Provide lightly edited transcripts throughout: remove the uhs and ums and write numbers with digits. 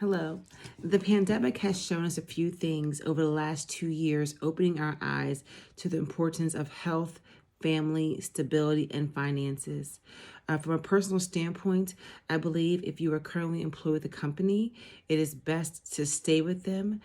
Hello. The pandemic has shown us a few things over the last 2 years, opening our eyes to the importance of health, family, stability, and finances. From a personal standpoint, I believe if you are currently employed with a company, it is best to stay with them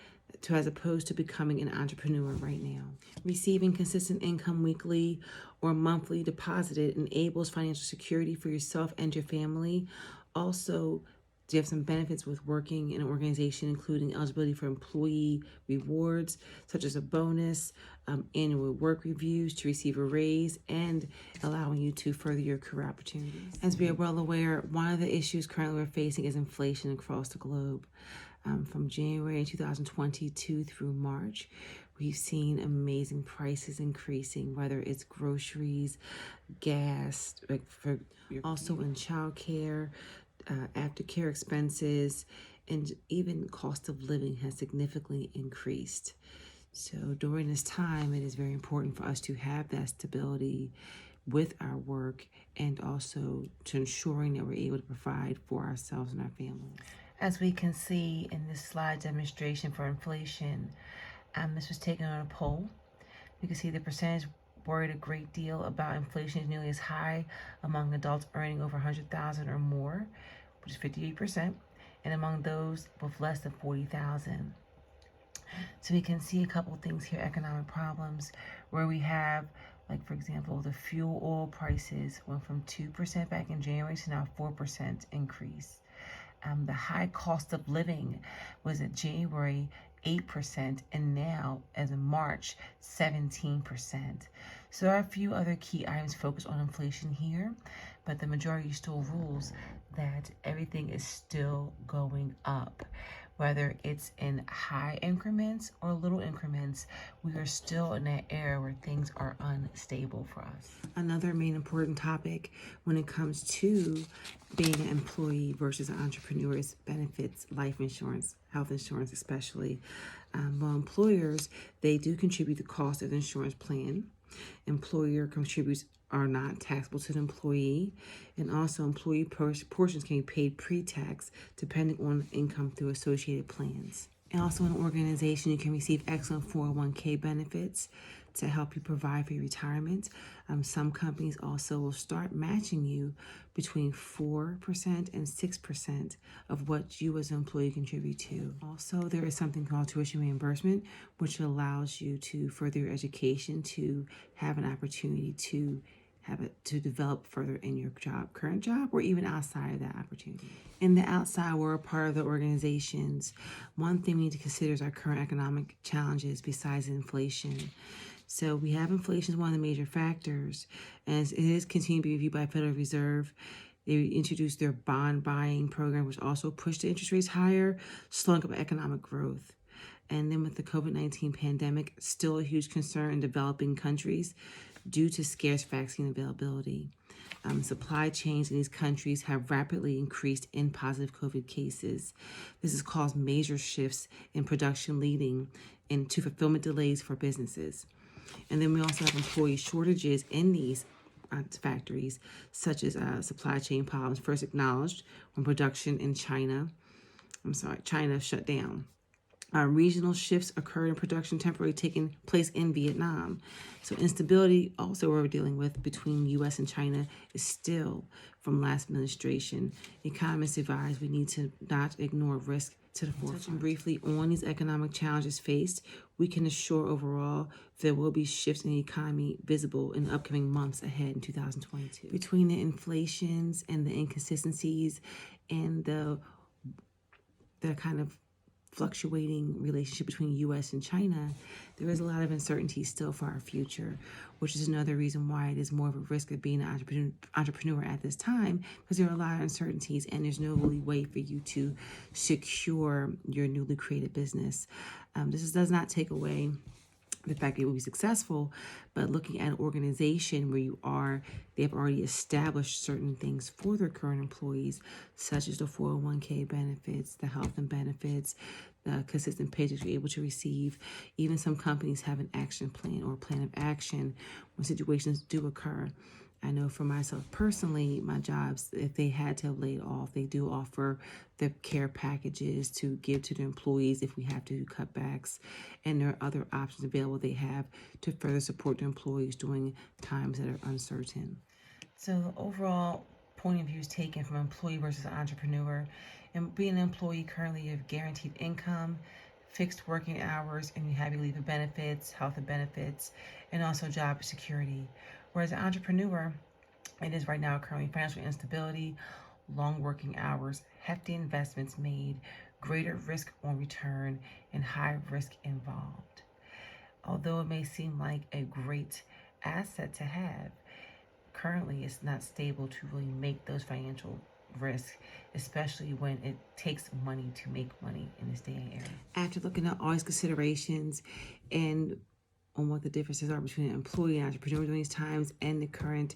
as opposed to becoming an entrepreneur right now. Receiving consistent income weekly or monthly deposited enables financial security for yourself and your family. Also, do you have some benefits with working in an organization, including eligibility for employee rewards, such as a bonus, annual work reviews to receive a raise, and allowing you to further your career opportunities? As we are well aware, one of the issues currently we're facing is inflation across the globe. From January 2022 through March, we've seen amazing prices increasing, whether it's groceries, gas, also in childcare, aftercare expenses, and even cost of living has significantly increased. So during this time, it is very important for us to have that stability with our work and also to ensuring that we're able to provide for ourselves and our families. As we can see in this slide demonstration for inflation, this was taken on a poll. You can see the percentage worried a great deal about inflation is nearly as high among adults earning over $100,000 or more, which is 58%, and among those with less than $40,000. So we can see a couple things here, economic problems, where we have, like for example, the fuel oil prices went from 2% back in January to now 4% increase. The high cost of living was in January 8% and now as of March 17%. So there are a few other key items focused on inflation here, but the majority still rules that everything is still going up. Whether it's in high increments or little increments, we are still in that era where things are unstable for us. Another main important topic when it comes to being an employee versus an entrepreneur is benefits, life insurance, health insurance especially. While employers, they do contribute the cost of the insurance plan. Employer contributes are not taxable to the employee, and also employee portions can be paid pre-tax depending on income through associated plans. And also in an organization, you can receive excellent 401k benefits to help you provide for your retirement. Some companies also will start matching you between 4% and 6% of what you as an employee contribute to. Also, there is something called tuition reimbursement, which allows you to further your education, to have an opportunity to develop further in your current job, or even outside of that opportunity. In the outside world, part of the organizations, one thing we need to consider is our current economic challenges besides inflation. So we have inflation as one of the major factors, as it is continuing to be reviewed by Federal Reserve. They introduced their bond buying program, which also pushed the interest rates higher, slowing up economic growth. And then with the COVID-19 pandemic, still a huge concern in developing countries due to scarce vaccine availability. Supply chains in these countries have rapidly increased in positive COVID cases. This has caused major shifts in production, leading into fulfillment delays for businesses. And then we also have employee shortages in these factories, such as supply chain problems first acknowledged when production in China shut down. Regional shifts occurred in production temporarily taking place in Vietnam. So instability also we're dealing with between U.S. and China is still from last administration. Economists advise we need to not ignore risk to the forefront. Touching briefly on these economic challenges faced, we can assure overall there will be shifts in the economy visible in the upcoming months ahead in 2022. Between the inflations and the inconsistencies and the kind of fluctuating relationship between U.S. and China, there is a lot of uncertainty still for our future, which is another reason why it is more of a risk of being an entrepreneur at this time, because there are a lot of uncertainties and there's no really way for you to secure your newly created business. This does not take away the fact that it will be successful, but looking at an organization where they have already established certain things for their current employees, such as the 401k benefits, the health and benefits, the consistent paychecks you're able to receive. Even some companies have an action plan or a plan of action when situations do occur. I know for myself personally, my jobs, if they had to have laid off, they do offer the care packages to give to the employees if we have to do cutbacks. And there are other options available they have to further support the employees during times that are uncertain. So the overall point of view is taken from employee versus entrepreneur. And being an employee, currently you have guaranteed income, fixed working hours, and you have your leave of benefits, health and benefits, and also job security. Whereas an entrepreneur, it is right now currently financial instability, long working hours, hefty investments made, greater risk on return, and high risk involved. Although it may seem like a great asset to have, currently it's not stable to really make those financial risks, especially when it takes money to make money in this day and era. After looking at all these considerations and on what the differences are between an employee and entrepreneur during these times and the current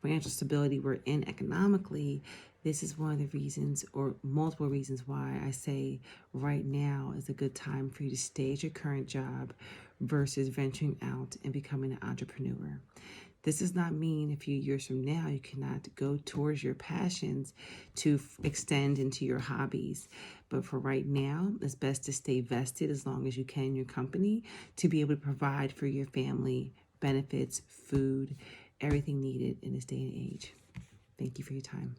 financial stability we're in economically, this is one of the reasons, or multiple reasons, why I say right now is a good time for you to stay at your current job versus venturing out and becoming an entrepreneur. This does not mean a few years from now you cannot go towards your passions to extend into your hobbies. But for right now, it's best to stay vested as long as you can in your company to be able to provide for your family benefits, food, everything needed in this day and age. Thank you for your time.